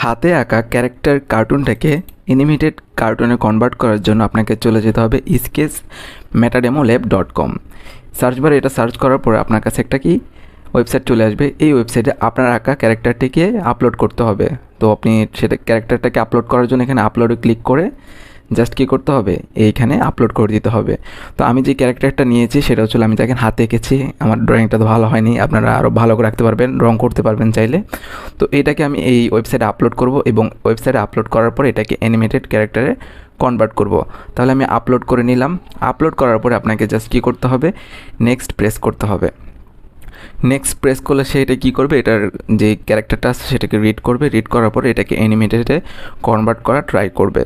হাতে আঁকা character কার্টুনটাকে animated কার্টুনে কনভার্ট করার জন্য আপনাকে চলে যেতে হবে sketchmetademolab.com। সার্চ বারে এটা সার্চ করার পরে আপনার কাছে একটা ওয়েবসাইট চলে আসবে। এই ওয়েবসাইটে আপনার আঁকা ক্যারেক্টারটিকে আপলোড করতে হবে। তো আপনি সেটা ক্যারেক্টারটাকে আপলোড করার জন্য এখানে আপলোডে ক্লিক করে জাস্ট কী করতে হবে, এইখানে আপলোড করে দিতে হবে। তো আমি যে ক্যারেক্টারটা নিয়েছি সেটা হচ্ছে আমি দেখেন হাতে এঁকেছি, আমার ড্রয়িংটা তো ভালো হয়নি, আপনারা আরও ভালো করে রাখতে পারবেন, রং করতে পারবেন চাইলে। তো এটাকে আমি এই ওয়েবসাইটে আপলোড করব এবং ওয়েবসাইটে আপলোড করার পর এটাকে অ্যানিমেটেড ক্যারেক্টারে কনভার্ট করব। তাহলে আমি আপলোড করে নিলাম। আপলোড করার পরে আপনাকে জাস্ট কী করতে হবে, নেক্সট প্রেস করতে হবে। নেক্সট প্রেস করলে সে এটা কী করবে, এটার যে ক্যারেক্টারটা আছে সেটাকে রিড করবে। রিড করার পরে এটাকে অ্যানিমেটেডে কনভার্ট করা ট্রাই করবে।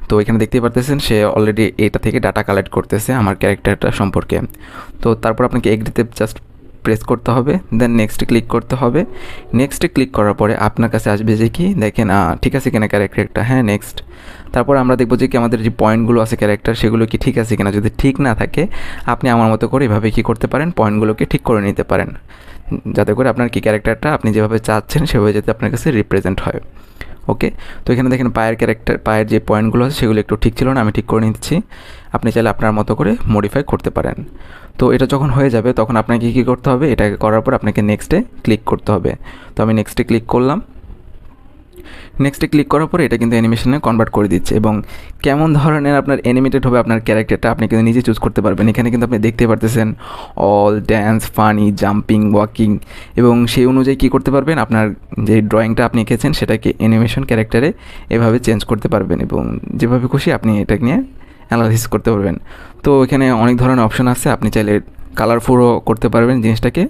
তো এখানে দেখতেই পারতেছেন সে অলরেডি এটা থেকে ডাটা কালেক্ট করতেছে আমার ক্যারেক্টারটা সম্পর্কে। তো তারপর আপনাকে এগ্রিতে জাস্ট প্রেস করতে হবে, দেন নেক্সটে ক্লিক করতে হবে। নেক্সটে ক্লিক করার পরে আপনার কাছে আসবে যে কি দেখেন ঠিক আছে কিনা ক্যারেক্টারটা, হ্যাঁ নেক্সট। তারপর আমরা দেখবো যে কি আমাদের যে পয়েন্টগুলো আছে ক্যারেক্টার সেগুলো কি ঠিক আছে কিনা। যদি ঠিক না থাকে আপনি আমার মতো করে এভাবে কী করতে পারেন, পয়েন্টগুলোকে ঠিক করে নিতে পারেন, যাতে করে আপনার কি ক্যারেক্টারটা আপনি যেভাবে চাচ্ছেন সেভাবে যাতে আপনার কাছে রিপ্রেজেন্ট হয়। ওকে, তো এখানে দেখেন পায়ের যে পয়েন্টগুলো আছে সেগুলো একটু ঠিক ছিল না, আমি ঠিক করে নিচ্ছি। আপনি চাইলে আপনার মতো করে মডিফাই করতে পারেন। তো এটা যখন হয়ে যাবে তখন আপনাকে কী করতে হবে, এটাকে করার পর আপনাকে নেক্সটে ক্লিক করতে হবে। তো আমি নেক্সটে ক্লিক করলাম। নেক্সটে ক্লিক করার পরে এটা কিন্তু অ্যানিমেশনে কনভার্ট করে দিচ্ছে এবং কেমন ধরনের আপনার অ্যানিমেটেড হবে আপনার ক্যারেক্টারটা আপনি কিন্তু নিজে চুজ করতে পারবেন। এখানে কিন্তু আপনি দেখতে পারতেছেন all, dance, funny, jumping, walking, এবং সেই অনুযায়ী কী করতে পারবেন, আপনার যে ড্রয়িংটা আপনি এঁকেছেন সেটাকে অ্যানিমেশন ক্যারেক্টারে এভাবে চেঞ্জ করতে পারবেন এবং যেভাবে খুশি আপনি এটা নিয়ে অ্যানালাইসিস করতে পারবেন। তো এখানে অনেক ধরনের অপশন আছে, আপনি চাইলে কালারফুলও করতে পারবেন জিনিসটাকে।